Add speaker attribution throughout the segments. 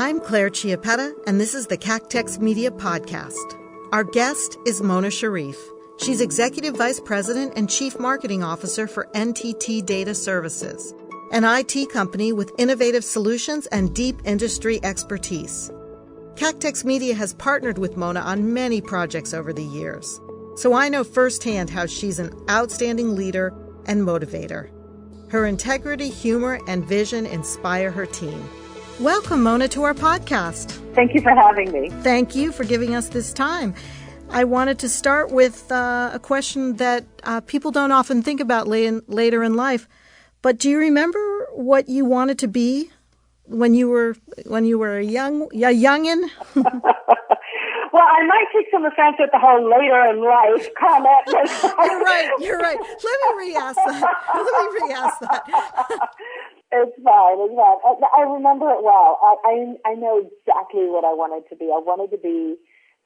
Speaker 1: I'm Claire Chiappetta, and this is the Cactex Media Podcast. Our guest is Mona Charif. She's Executive Vice President and Chief Marketing Officer for NTT DATA Services, an IT company with innovative solutions and deep industry expertise. Cactex Media has partnered with Mona on many projects over the years, so I know firsthand how she's an outstanding leader and motivator. Her integrity, humor, and vision inspire her team. Welcome, Mona, to our podcast.
Speaker 2: Thank you for having me.
Speaker 1: Thank you for giving us this time. I wanted to start with a question that people don't often think about later in life. But do you remember what you wanted to be when you were a youngin'?
Speaker 2: Well, I might take some offense at the whole later in life comment.
Speaker 1: You're right. Let me re-ask that.
Speaker 2: It's fine. I remember it well. I know exactly what I wanted to be. I wanted to be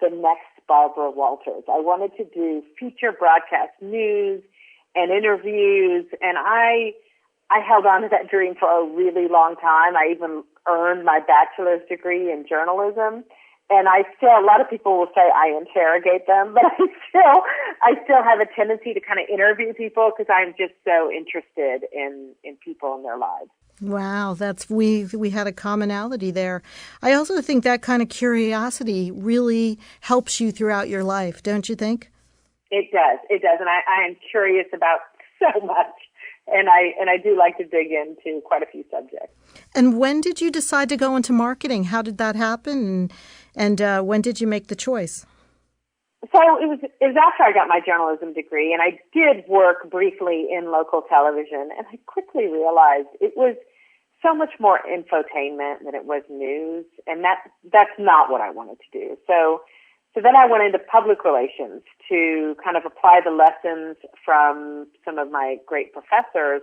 Speaker 2: the next Barbara Walters. I wanted to do feature broadcast news and interviews, and I held on to that dream for a really long time. I even earned my bachelor's degree in journalism. And a lot of people will say I interrogate them, but I still have a tendency to kind of interview people because I'm just so interested in people and their lives.
Speaker 1: Wow, we had a commonality there. I also think that kind of curiosity really helps you throughout your life, don't you think?
Speaker 2: It does, and I am curious about so much, and I do like to dig into quite a few subjects.
Speaker 1: And when did you decide to go into marketing? How did that happen? And when did you make the choice?
Speaker 2: So it was after I got my journalism degree, and I did work briefly in local television, and I quickly realized it was so much more infotainment than it was news, and that's not what I wanted to do. So then I went into public relations to kind of apply the lessons from some of my great professors.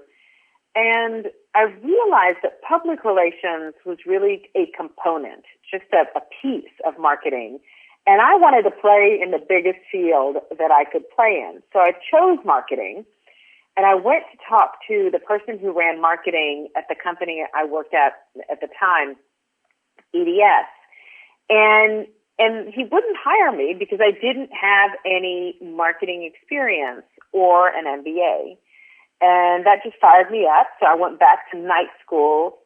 Speaker 2: And I realized that public relations was really a component, just a piece of marketing. And I wanted to play in the biggest field that I could play in. So I chose marketing. And I went to talk to the person who ran marketing at the company I worked at the time, EDS. And he wouldn't hire me because I didn't have any marketing experience or an MBA. And that just fired me up. So I went back to night school,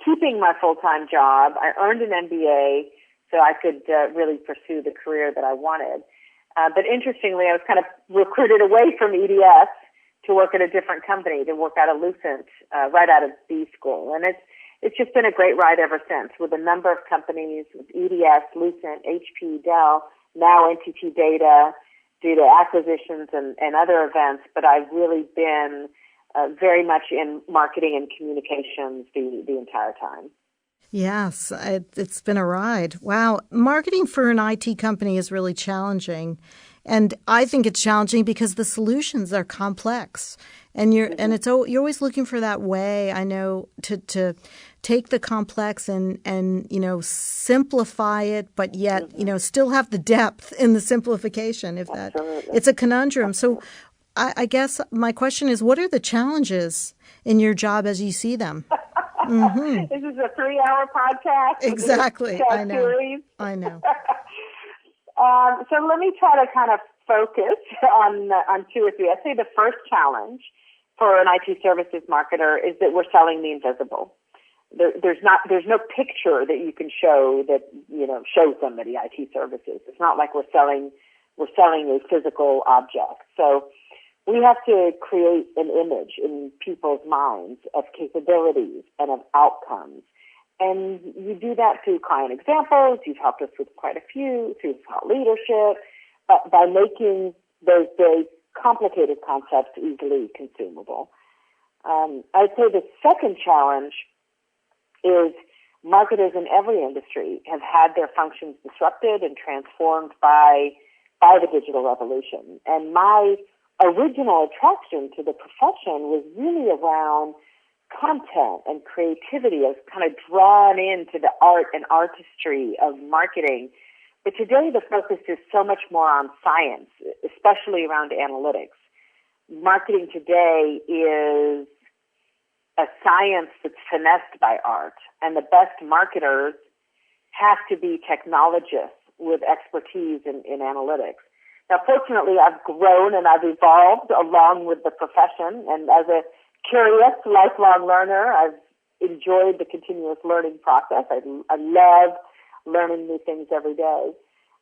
Speaker 2: keeping my full-time job. I earned an MBA so I could really pursue the career that I wanted. But interestingly, I was kind of recruited away from EDS to work at a different company, to work out of Lucent, right out of B school. And it's just been a great ride ever since, with a number of companies, with EDS, Lucent, HP, Dell, now NTT Data, due to acquisitions and other events. But I've really been very much in marketing and communications the entire time.
Speaker 1: Yes, it's been a ride. Wow. Marketing for an IT company is really challenging. And I think it's challenging because the solutions are complex. And you're always looking for that way, I know, to take the complex and simplify it, but yet, still have the depth in the simplification. It's a conundrum. So I guess my question is, what are the challenges in your job as you see them?
Speaker 2: Mm-hmm. This is a 3-hour podcast.
Speaker 1: Exactly. I know.
Speaker 2: Series.
Speaker 1: I know.
Speaker 2: So let me try to kind of focus on 2 or 3. I'd say the first challenge for an IT services marketer is that we're selling the invisible. There's no picture that you can show that shows somebody IT services. It's not like we're selling a physical object. So we have to create an image in people's minds of capabilities and of outcomes. And you do that through client examples. You've helped us with quite a few, through thought leadership, by making those very complicated concepts easily consumable. I'd say the second challenge is marketers in every industry have had their functions disrupted and transformed by the digital revolution. And my original attraction to the profession was really around content and creativity. I was kind of drawn into the art and artistry of marketing. But today the focus is so much more on science, especially around analytics. Marketing today is a science that's finessed by art, and the best marketers have to be technologists with expertise in analytics. Now, fortunately, I've grown and I've evolved along with the profession, and as a curious, lifelong learner, I've enjoyed the continuous learning process. I love learning new things every day.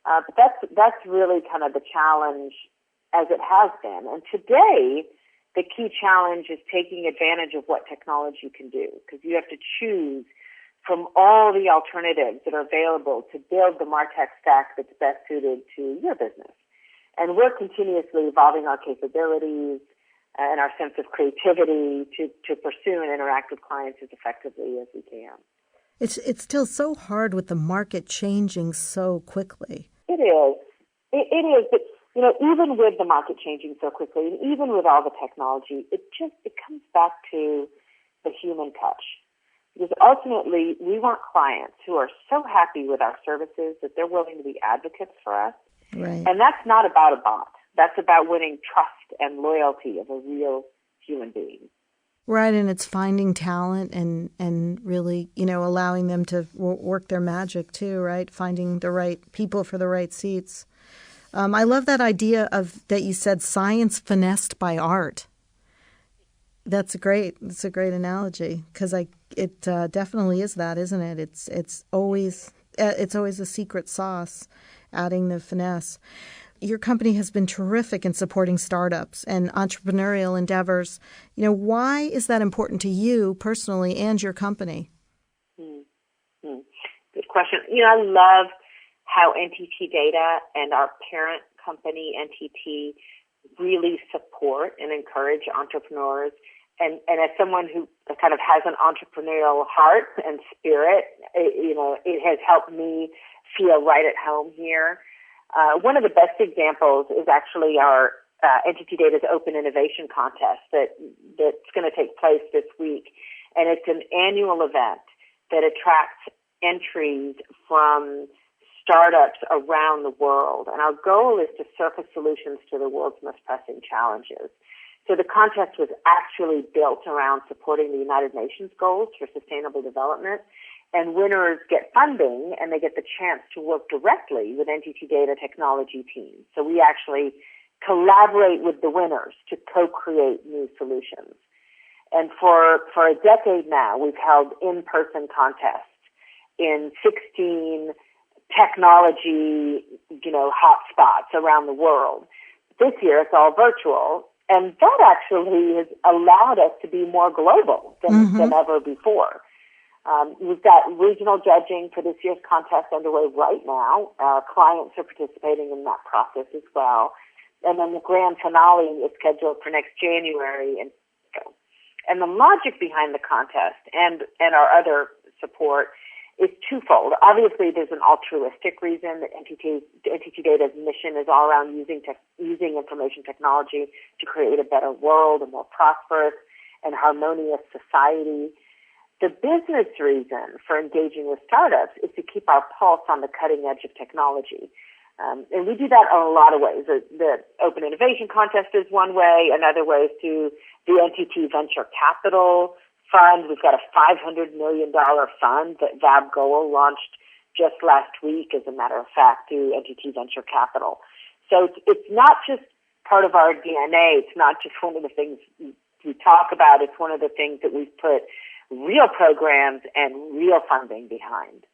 Speaker 2: But that's really kind of the challenge as it has been. And today, the key challenge is taking advantage of what technology can do, because you have to choose from all the alternatives that are available to build the MarTech stack that's best suited to your business. And we're continuously evolving our capabilities and our sense of creativity to pursue and interact with clients as effectively as we can.
Speaker 1: It's still so hard with the market changing so quickly.
Speaker 2: It is. It is. But, even with the market changing so quickly, and even with all the technology, it comes back to the human touch. Because ultimately, we want clients who are so happy with our services that they're willing to be advocates for us.
Speaker 1: Right.
Speaker 2: And that's not about a bot. That's about winning trust and loyalty of a real human being.
Speaker 1: Right, and it's finding talent and really, allowing them to work their magic too, right? Finding the right people for the right seats. I love that idea that you said science finessed by art. That's a great analogy, because it definitely is that, isn't it? It's always a secret sauce, adding the finesse. Your company has been terrific in supporting startups and entrepreneurial endeavors. Why is that important to you personally and your company?
Speaker 2: Good question. I love how NTT Data and our parent company, NTT, really support and encourage entrepreneurs. And as someone who kind of has an entrepreneurial heart and spirit, it has helped me feel right at home here. One of the best examples is actually our NTT Data's Open Innovation Contest that's going to take place this week. And it's an annual event that attracts entries from startups around the world. And our goal is to surface solutions to the world's most pressing challenges. So the contest was actually built around supporting the United Nations goals for sustainable development. And winners get funding, and they get the chance to work directly with NTT Data technology teams. So we actually collaborate with the winners to co-create new solutions. And for a decade now, we've held in-person contests in 16 technology, hotspots around the world. This year, it's all virtual. And that actually has allowed us to be more global than ever before. We've got regional judging for this year's contest underway right now. Clients are participating in that process as well. And then the grand finale is scheduled for next January. And the logic behind the contest and our other support is twofold. Obviously, there's an altruistic reason that NTT Data's mission is all around using information technology to create a better world, a more prosperous and harmonious society. The business reason for engaging with startups is to keep our pulse on the cutting edge of technology. And we do that in a lot of ways. The Open Innovation Contest is one way. Another way is through the NTT Venture Capital Fund. We've got a $500 million fund that VAB Goal launched just last week, as a matter of fact, through NTT Venture Capital. So it's not just part of our DNA. It's not just one of the things we talk about. It's one of the things that we've put real programs and real funding behind.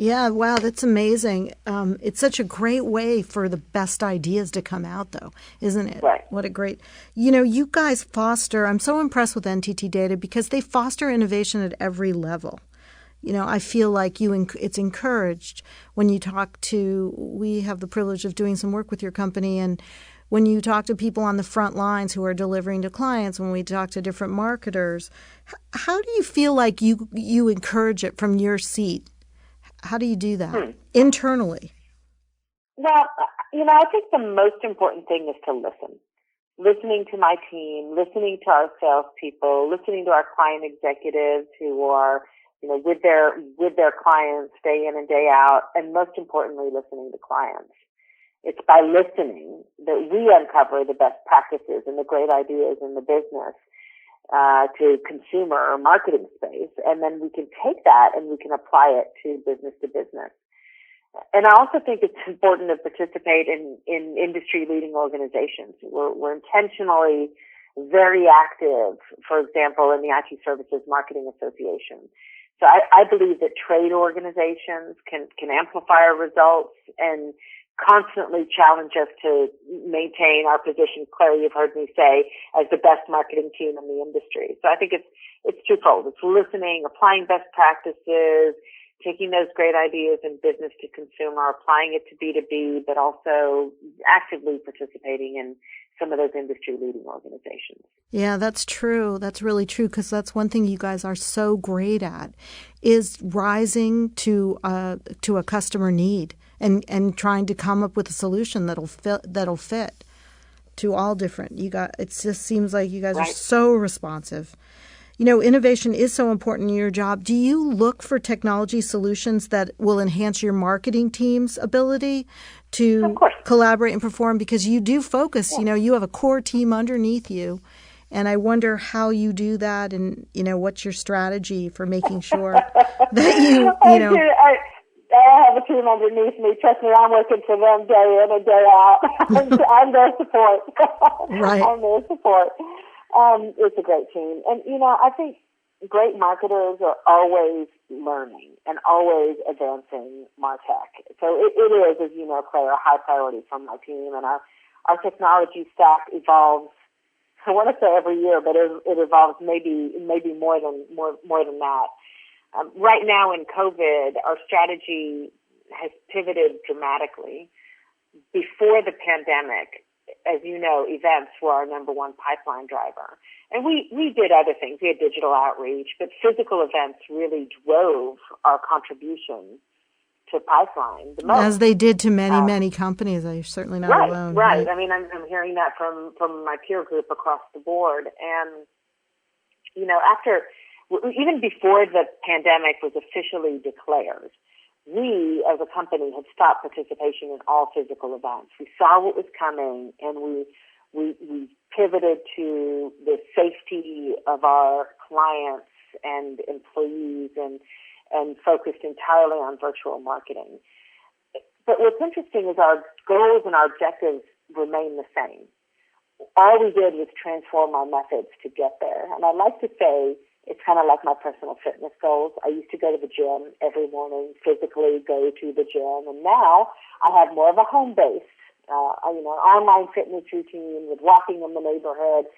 Speaker 1: Yeah, wow, that's amazing. It's such a great way for the best ideas to come out, though, isn't it?
Speaker 2: Right.
Speaker 1: What a great, you guys foster, I'm so impressed with NTT Data because they foster innovation at every level. I feel like it's encouraged when you we have the privilege of doing some work with your company, and when you talk to people on the front lines who are delivering to clients, when we talk to different marketers, how do you feel like you encourage it from your seat? How do you do that internally?
Speaker 2: Well, I think the most important thing is to listen. Listening to my team, listening to our salespeople, listening to our client executives who are, with their clients day in and day out, and most importantly, listening to clients. It's by listening that we uncover the best practices and the great ideas in the business. to consumer or marketing space, and then we can take that and we can apply it to business. And I also think it's important to participate in industry-leading organizations. We're intentionally very active, for example, in the IT Services Marketing Association. So I believe that trade organizations can amplify our results and constantly challenge us to maintain our position. Claire, you've heard me say, as the best marketing team in the industry. So I think it's twofold. It's listening, applying best practices, taking those great ideas in business to consumer, applying it to B2B, but also actively participating in some of those industry-leading organizations.
Speaker 1: Yeah, that's true. That's really true, because that's one thing you guys are so great at, is rising to a customer need and trying to come up with a solution that'll fit to all different. It just seems like you guys are so responsive. You know, innovation is so important in your job. Do you look for technology solutions that will enhance your marketing team's ability to collaborate and perform? Because you do focus, you have a core team underneath you. And I wonder how you do that, and, what's your strategy for making sure that
Speaker 2: I have a team underneath me. Trust me, I'm working for them day in and day out. I'm their support.
Speaker 1: Right.
Speaker 2: I'm their support. It's a great team. And, I think great marketers are always learning and always advancing MarTech. So it is, as you know, Claire, a high priority from my team. And our technology stack evolves, I want to say every year, but it evolves maybe more than that. Right now in COVID, our strategy has pivoted dramatically. Before the pandemic, as you know, events were our number one pipeline driver. And we did other things. We had digital outreach, but physical events really drove our contribution to pipeline the most.
Speaker 1: As they did to many companies. You're certainly not alone.
Speaker 2: Right. I mean, I'm hearing that from my peer group across the board. And, even before the pandemic was officially declared, we, as a company, had stopped participation in all physical events. We saw what was coming, and we pivoted to the safety of our clients and employees and focused entirely on virtual marketing. But what's interesting is our goals and our objectives remain the same. All we did was transform our methods to get there. And I'd like to say it's kind of like my personal fitness goals. I used to go to the gym every morning, physically go to the gym, and now I have more of a home-based, an online fitness routine with walking in the neighborhood.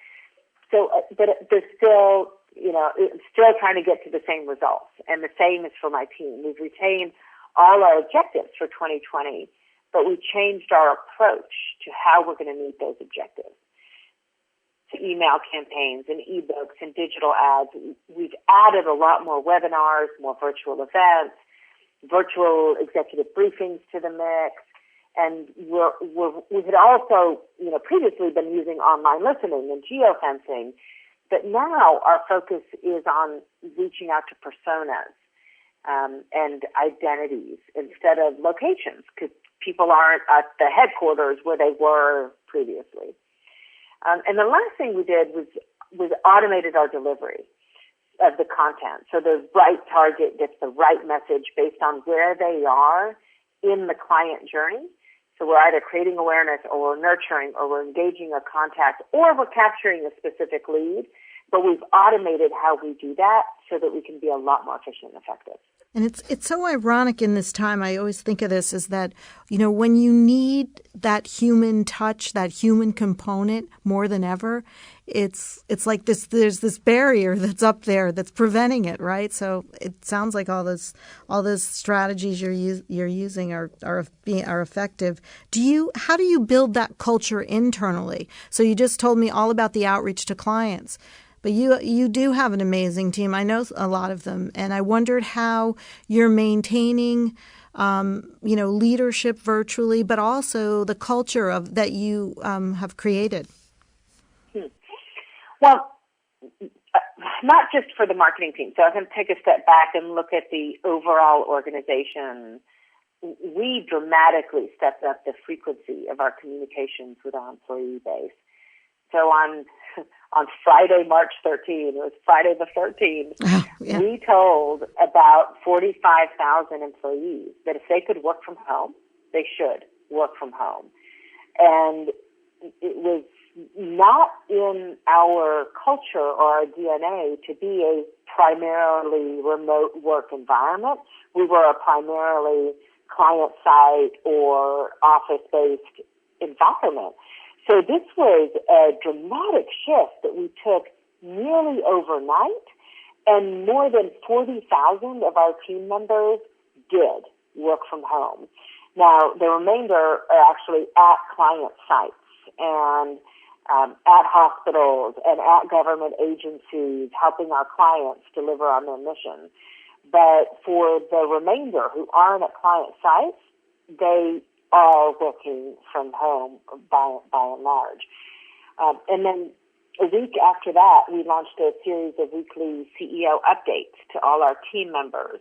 Speaker 2: So, but there's still, still trying to get to the same results, and the same is for my team. We've retained all our objectives for 2020, but we changed our approach to how we're going to meet those objectives. To email campaigns and ebooks and digital ads. We've added a lot more webinars, more virtual events, virtual executive briefings to the mix. And we had also, previously been using online listening and geofencing, but now our focus is on reaching out to personas and identities instead of locations, because people aren't at the headquarters where they were previously. And the last thing we did was automated our delivery of the content. So the right target gets the right message based on where they are in the client journey. So we're either creating awareness, or we're nurturing, or we're engaging a contact, or we're capturing a specific lead. But we've automated how we do that so that we can be a lot more efficient and effective.
Speaker 1: And it's so ironic in this time. I always think of this is that, when you need that human touch, that human component more than ever, it's like there's this barrier that's up there that's preventing it, right? So it sounds like all those strategies you're using are effective. How do you build that culture internally? So you just told me all about the outreach to clients. But you do have an amazing team. I know a lot of them, and I wondered how you're maintaining, leadership virtually, but also the culture that you have created.
Speaker 2: Well, not just for the marketing team. So I'm going to take a step back and look at the overall organization. We dramatically stepped up the frequency of our communications with our employee base. So on Friday, March 13th, it was Friday the 13th, we told about 45,000 employees that if they could work from home, they should work from home. And it was not in our culture or our DNA to be a primarily remote work environment. We were a primarily client side or office-based environment. So this was a dramatic shift that we took nearly overnight, and more than 40,000 of our team members did work from home. Now, the remainder are actually at client sites and at hospitals and at government agencies helping our clients deliver on their mission. But for the remainder who aren't at client sites, they are working from home by and large. And then a week after that, we launched a series of weekly CEO updates to all our team members.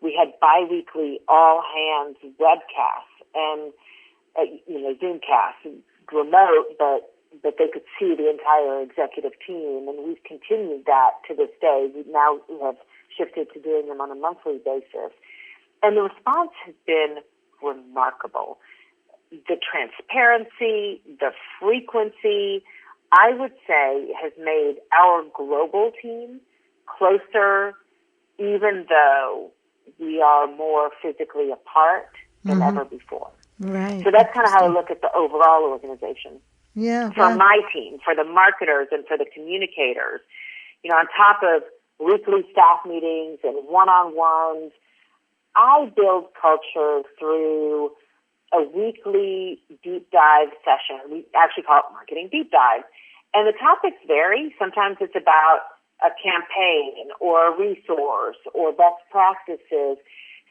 Speaker 2: We had biweekly all-hands webcasts and, Zoomcasts, remote, but they could see the entire executive team, and we've continued that to this day. We have shifted to doing them on a monthly basis. And the response has been remarkable. The transparency, the frequency, I would say, has made our global team closer, even though we are more physically apart than ever before.
Speaker 1: Right.
Speaker 2: So that's kind of how I look at the overall organization.
Speaker 1: Yeah.
Speaker 2: For my team, for the marketers and for the communicators, on top of weekly staff meetings and one-on-ones, I build culture through a weekly deep dive session. We actually call it Marketing Deep Dive. And the topics vary. Sometimes it's about a campaign or a resource or best practices.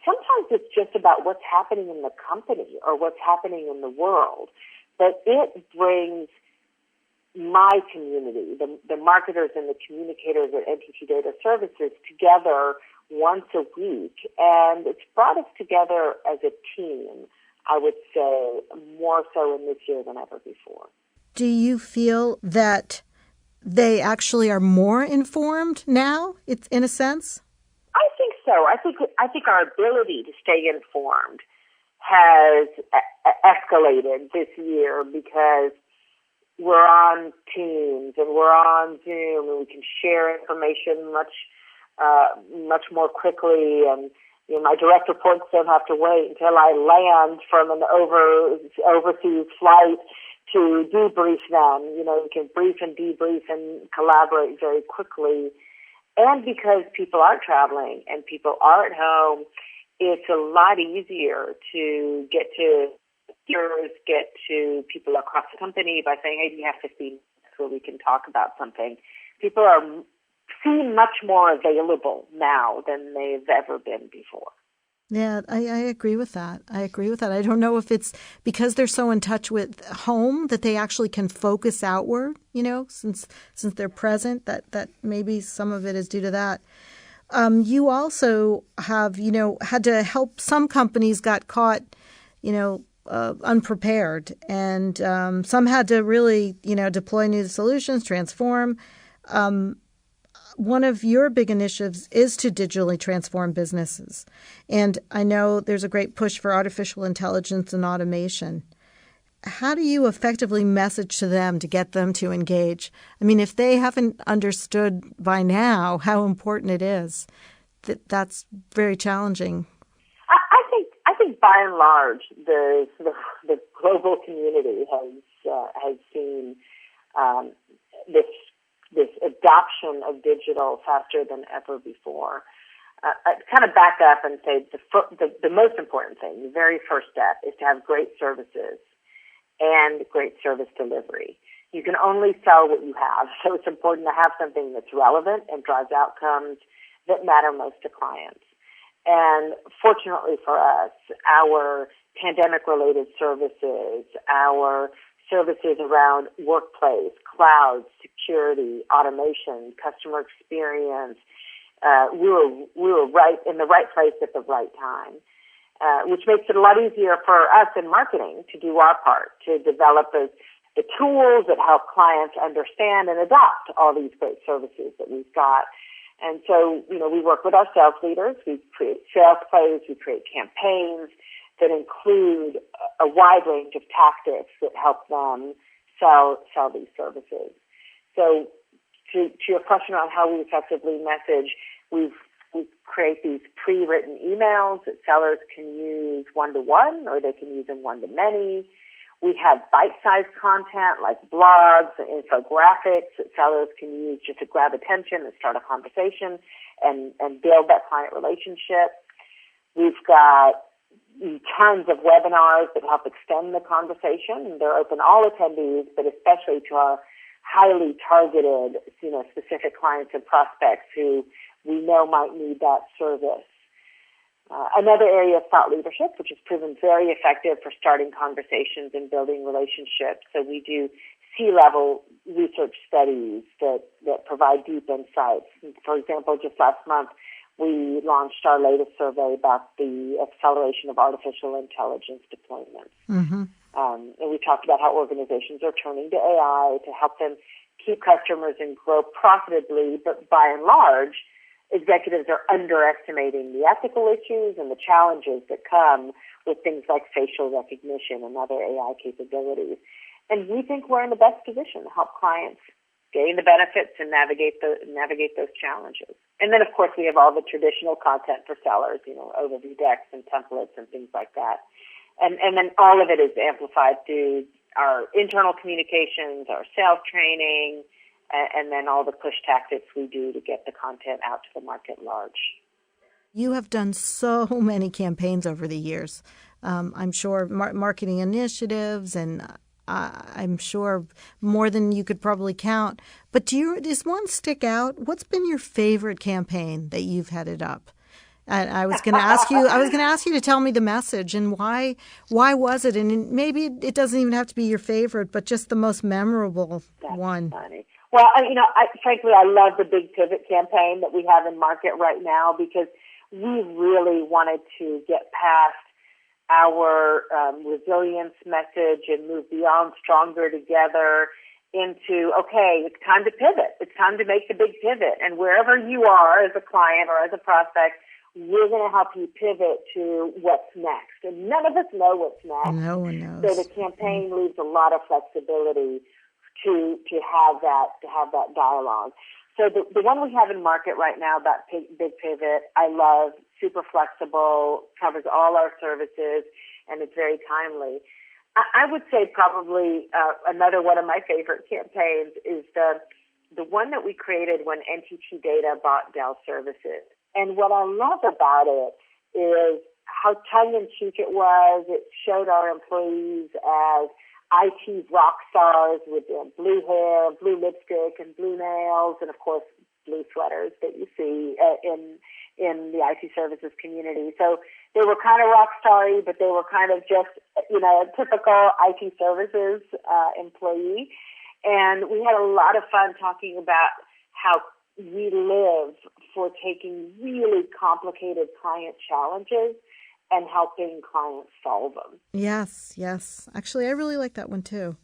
Speaker 2: Sometimes it's just about what's happening in the company or what's happening in the world. But it brings my community, the marketers and the communicators at NTT DATA Services, together once a week. And it's brought us together as a team, I would say, more so in this year than ever before.
Speaker 1: Do you feel that they actually are more informed now, it's in a sense?
Speaker 2: I think so. I think our ability to stay informed has escalated this year because we're on Teams and we're on Zoom and we can share information much more quickly. And my direct reports don't have to wait until I land from an overseas flight to debrief them. We can brief and debrief and collaborate very quickly. And because people are traveling and people are at home, it's a lot easier to get to people across the company by saying, hey, do you have 15 minutes where we can talk about something? People seem much more available now than they've ever been before.
Speaker 1: Yeah, I agree with that. I don't know if it's because they're so in touch with home that they actually can focus outward, since they're present, that maybe some of it is due to that. You also have, had to help some companies got caught, unprepared, and some had to really, deploy new solutions, transform. One of your big initiatives is to digitally transform businesses. And I know there's a great push for artificial intelligence and automation. How do you effectively message to them to get them to engage? I mean, if they haven't understood by now how important it is, that's very challenging.
Speaker 2: I think by and large, the global community has seen this adoption of digital faster than ever before. I'd kind of back up and say the most important thing, the very first step, is to have great services and great service delivery. You can only sell what you have, so it's important to have something that's relevant and drives outcomes that matter most to clients. And fortunately for us, our pandemic-related services, our services around workplace, cloud, security, automation, customer experience, we were right in the right place at the right time, which makes it a lot easier for us in marketing to do our part, to develop the tools that help clients understand and adopt all these great services that we've got. And so, we work with our sales leaders. We create sales plays. We create campaigns that include a wide range of tactics that help them sell these services. So to your question on how we effectively message, we create these pre-written emails that sellers can use one-to-one or they can use in one-to-many. We have bite-sized content like blogs and infographics that sellers can use just to grab attention and start a conversation and build that client relationship. We've got tons of webinars that help extend the conversation, and they're open to all attendees, but especially to our highly targeted, specific clients and prospects who we know might need that service. Another area of thought leadership, which has proven very effective for starting conversations and building relationships. So we do C-level research studies that provide deep insights. For example, just last month, we launched our latest survey about the acceleration of artificial intelligence deployments. Mm-hmm. And we talked about how organizations are turning to AI to help them keep customers and grow profitably, but by and large, executives are underestimating the ethical issues and the challenges that come with things like facial recognition and other AI capabilities. And we think we're in the best position to help clients gain the benefits and navigate those challenges. And then, of course, we have all the traditional content for sellers, overview decks and templates and things like that. And then all of it is amplified through our internal communications, our sales training, and then all the push tactics we do to get the content out to the market large.
Speaker 1: You have done so many campaigns over the years. I'm sure marketing initiatives, and I'm sure more than you could probably count. But does one stick out? What's been your favorite campaign that you've headed up? And I was going to ask you. I was going to ask you to tell me the message and why. Why was it? And maybe it doesn't even have to be your favorite, but just the most memorable one.
Speaker 2: Funny. Well, frankly, I love the Big Pivot campaign that we have in market right now because we really wanted to get past our resilience message and move beyond stronger together into, okay, it's time to pivot. It's time to make the big pivot. And wherever you are as a client or as a prospect, we're going to help you pivot to what's next. And none of us know what's next.
Speaker 1: No one knows.
Speaker 2: So the campaign leaves a lot of flexibility to have that dialogue. So the one we have in market right now, that Big Pivot, I love, super flexible, covers all our services, and it's very timely. I would say probably another one of my favorite campaigns is the one that we created when NTT Data bought Dell Services. And what I love about it is how tongue-in-cheek it was. It showed our employees as IT rock stars with blue hair, blue lipstick, and blue nails, and of course blue sweaters that you see in the IT services community. So they were kind of rock starry, but they were kind of just a typical IT services employee. And we had a lot of fun talking about how we live for taking really complicated client challenges and helping clients solve them.
Speaker 1: Yes. Actually, I really like that one too.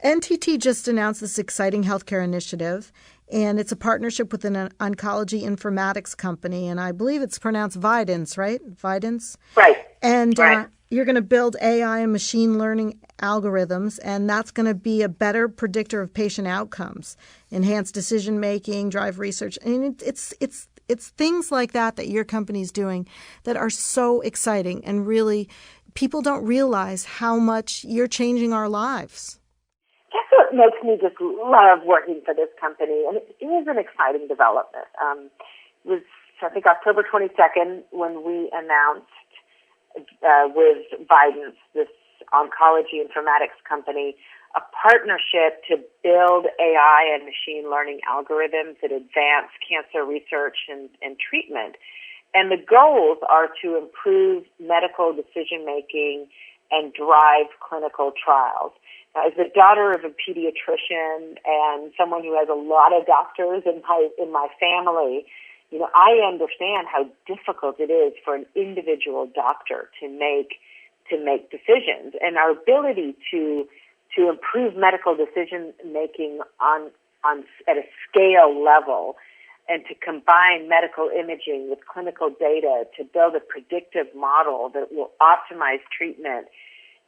Speaker 1: NTT just announced this exciting healthcare initiative, and it's a partnership with an oncology informatics company, and I believe it's pronounced Vidence, right? Vidence?
Speaker 2: Right.
Speaker 1: And
Speaker 2: right.
Speaker 1: You're going to build AI and machine learning algorithms, and that's going to be a better predictor of patient outcomes, enhance decision-making, drive research. I mean, it's things like that your company's doing that are so exciting, and really people don't realize how much you're changing our lives.
Speaker 2: That's what makes me just love working for this company, and it is an exciting development. It was, I think, October 22nd when we announced with Vidence, this oncology informatics company, a partnership to build AI and machine learning algorithms that advance cancer research and treatment. And the goals are to improve medical decision-making and drive clinical trials. Now, as the daughter of a pediatrician and someone who has a lot of doctors in my family, I understand how difficult it is for an individual doctor to make decisions. And our ability to to improve medical decision making on at a scale level, and to combine medical imaging with clinical data to build a predictive model that will optimize treatment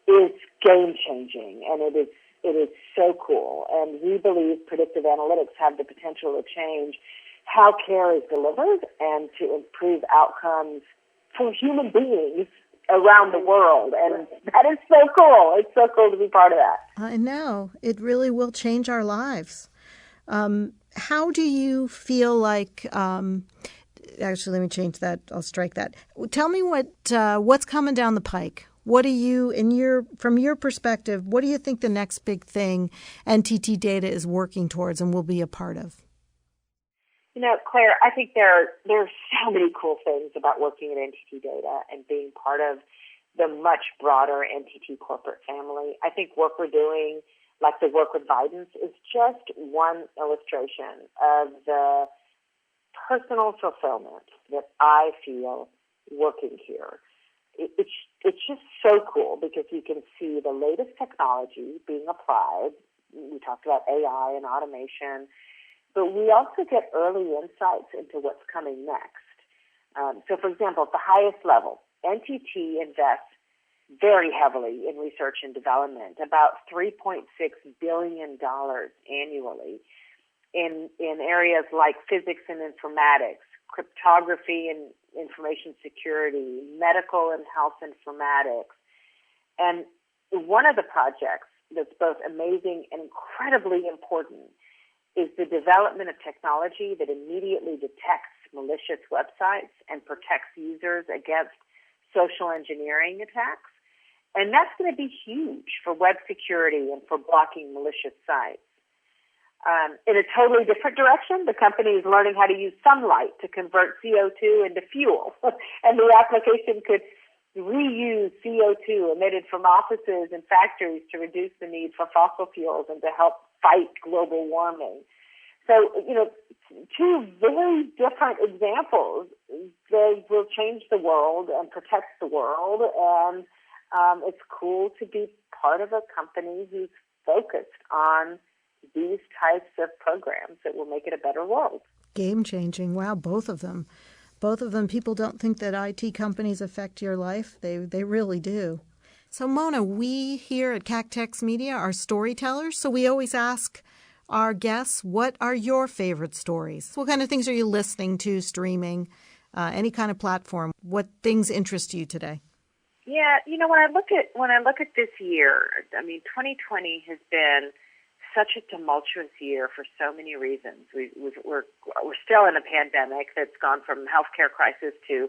Speaker 2: is game-changing, and it is so cool. And we believe predictive analytics have the potential to change how care is delivered and to improve outcomes for human beings around the world. And that is so cool. It's so cool to be part of that.
Speaker 1: I know. It really will change our lives. How do you feel like, actually, let me change that. I'll strike that. Tell me what's coming down the pike. What do you, from your perspective, what do you think the next big thing NTT Data is working towards and will be a part of?
Speaker 2: You know, Claire, I think there are so many cool things about working at NTT Data and being part of the much broader NTT corporate family. I think work we're doing, like the work with Vidance, is just one illustration of the personal fulfillment that I feel working here. It's just so cool because you can see the latest technology being applied. We talked about AI and automation, but we also get early insights into what's coming next. So, for example, at the highest level, NTT invests very heavily in research and development, about $3.6 billion annually in areas like physics and informatics, cryptography and information security, medical and health informatics. And one of the projects that's both amazing and incredibly important is the development of technology that immediately detects malicious websites and protects users against social engineering attacks. And that's going to be huge for web security and for blocking malicious sites. In a totally different direction, the company is learning how to use sunlight to convert CO2 into fuel. And the application could reuse CO2 emitted from offices and factories to reduce the need for fossil fuels and to help fight global warming. So, you know, two very different examples. They will change the world and protect the world, and it's cool to be part of a company who's focused on these types of programs that will make it a better world.
Speaker 1: Game-changing. Wow, both of them. Both of them. People don't think that IT companies affect your life. They really do. So, Mona, we here at Cactex Media are storytellers, so we always ask our guests, what are your favorite stories? What kind of things are you listening to, streaming, any kind of platform? What things interest you today?
Speaker 2: Yeah, you know, when I look at this year, I mean, 2020 has been such a tumultuous year for so many reasons. We're still in a pandemic that's gone from healthcare crisis to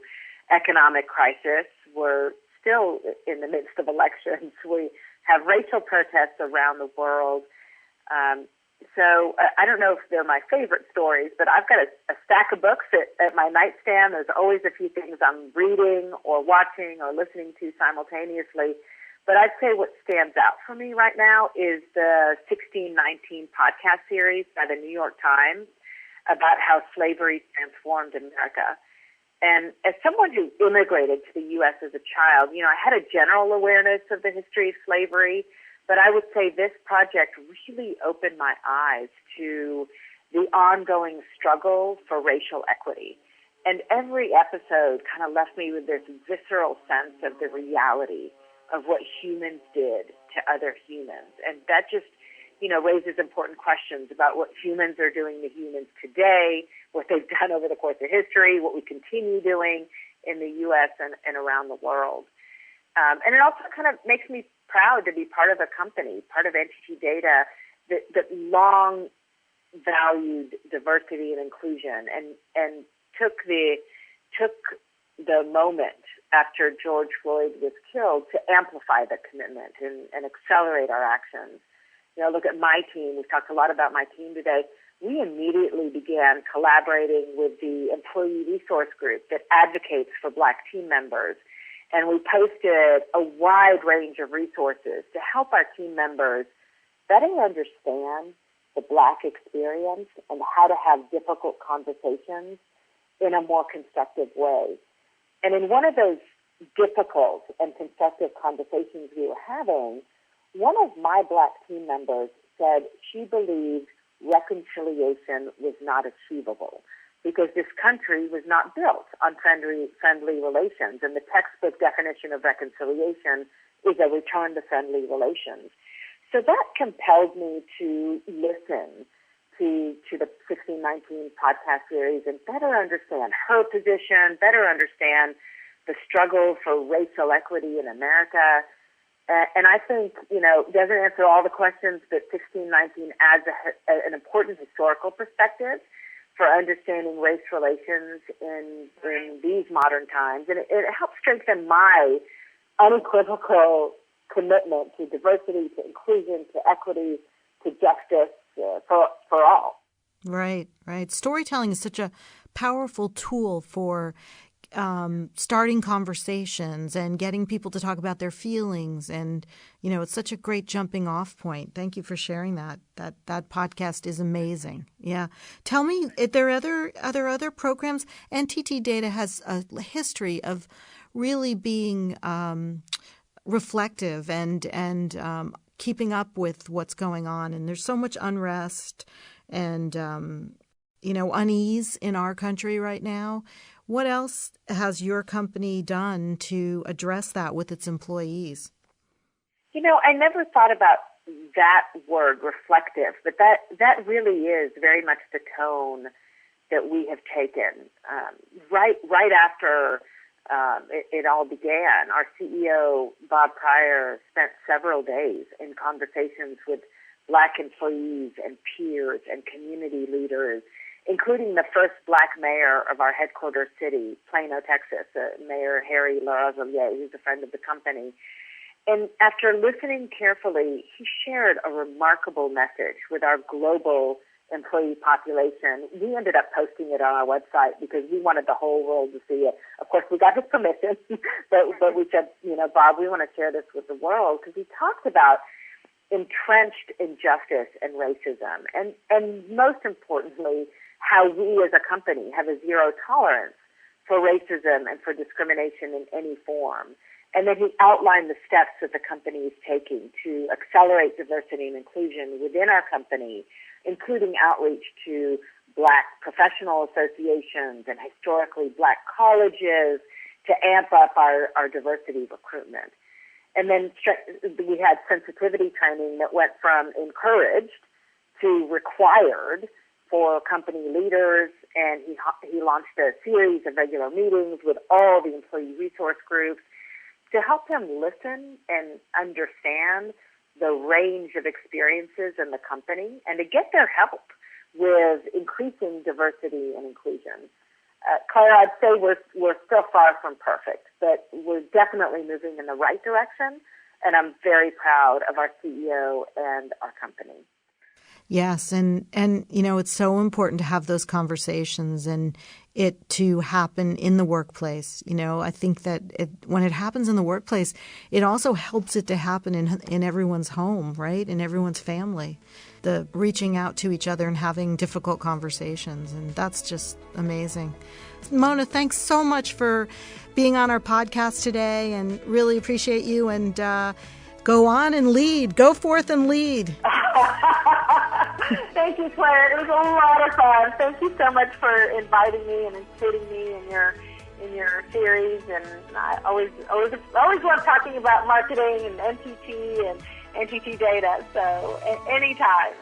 Speaker 2: economic crisis. We're still in the midst of elections. We have racial protests around the world. So I don't know if they're my favorite stories, but I've got a stack of books at my nightstand. There's always a few things I'm reading or watching or listening to simultaneously. But I'd say what stands out for me right now is the 1619 podcast series by the New York Times about how slavery transformed America. And as someone who immigrated to the U.S. as a child, you know, I had a general awareness of the history of slavery, but I would say this project really opened my eyes to the ongoing struggle for racial equity. And every episode kind of left me with this visceral sense of the reality of what humans did to other humans. And that just, you know, raises important questions about what humans are doing to humans today, what they've done over the course of history, what we continue doing in the U.S. and around the world. And it also kind of makes me proud to be part of a company, part of NTT Data, that long valued diversity and inclusion and took the moment after George Floyd was killed to amplify the commitment and accelerate our actions. You know, look at my team. We've talked a lot about my team today. We immediately began collaborating with the employee resource group that advocates for Black team members. And we posted a wide range of resources to help our team members better understand the Black experience and how to have difficult conversations in a more constructive way. And in one of those difficult and constructive conversations we were having, one of my Black team members said she believed reconciliation was not achievable because this country was not built on friendly relations, and the textbook definition of reconciliation is a return to friendly relations. So that compelled me to listen to the 1619 podcast series and better understand her position, better understand the struggle for racial equity in America. And I think, doesn't answer all the questions, but 1619 adds an important historical perspective for understanding race relations in these modern times. And it helps strengthen my unequivocal commitment to diversity, to inclusion, to equity, to justice for all.
Speaker 1: Right. Storytelling is such a powerful tool for starting conversations and getting people to talk about their feelings. And, it's such a great jumping off point. Thank you for sharing that. That podcast is amazing. Yeah. Tell me, are there other programs? NTT Data has a history of really being reflective and keeping up with what's going on. And there's so much unrest and, unease in our country right now. What else has your company done to address that with its employees?
Speaker 2: I never thought about that word, reflective, but that really is very much the tone that we have taken. Right after it all began, our CEO, Bob Pryor, spent several days in conversations with Black employees and peers and community leaders, including the first Black mayor of our headquarters city, Plano, Texas, Mayor Harry LaRoselier, who's a friend of the company. And after listening carefully, he shared a remarkable message with our global employee population. We ended up posting it on our website because we wanted the whole world to see it. Of course, we got his permission, but we said, Bob, we want to share this with the world because he talked about entrenched injustice and racism, and most importantly, how we as a company have a zero tolerance for racism and for discrimination in any form. And then he outlined the steps that the company is taking to accelerate diversity and inclusion within our company, including outreach to Black professional associations and historically Black colleges to amp up our diversity recruitment. And then we had sensitivity training that went from encouraged to required for company leaders, and he launched a series of regular meetings with all the employee resource groups to help them listen and understand the range of experiences in the company and to get their help with increasing diversity and inclusion. Clara, I'd say we're still far from perfect, but we're definitely moving in the right direction, and I'm very proud of our CEO and our company.
Speaker 1: Yes, and it's so important to have those conversations and it to happen in the workplace. I think that when it happens in the workplace, it also helps it to happen in everyone's home, right? In everyone's family. The reaching out to each other and having difficult conversations, and that's just amazing. Mona, thanks so much for being on our podcast today, and really appreciate you, and go on and lead. Go forth and lead.
Speaker 2: Thank you, Claire. It was a lot of fun. Thank you so much for inviting me and including me in your series. And I always love talking about marketing and NTT and NTT data. So anytime.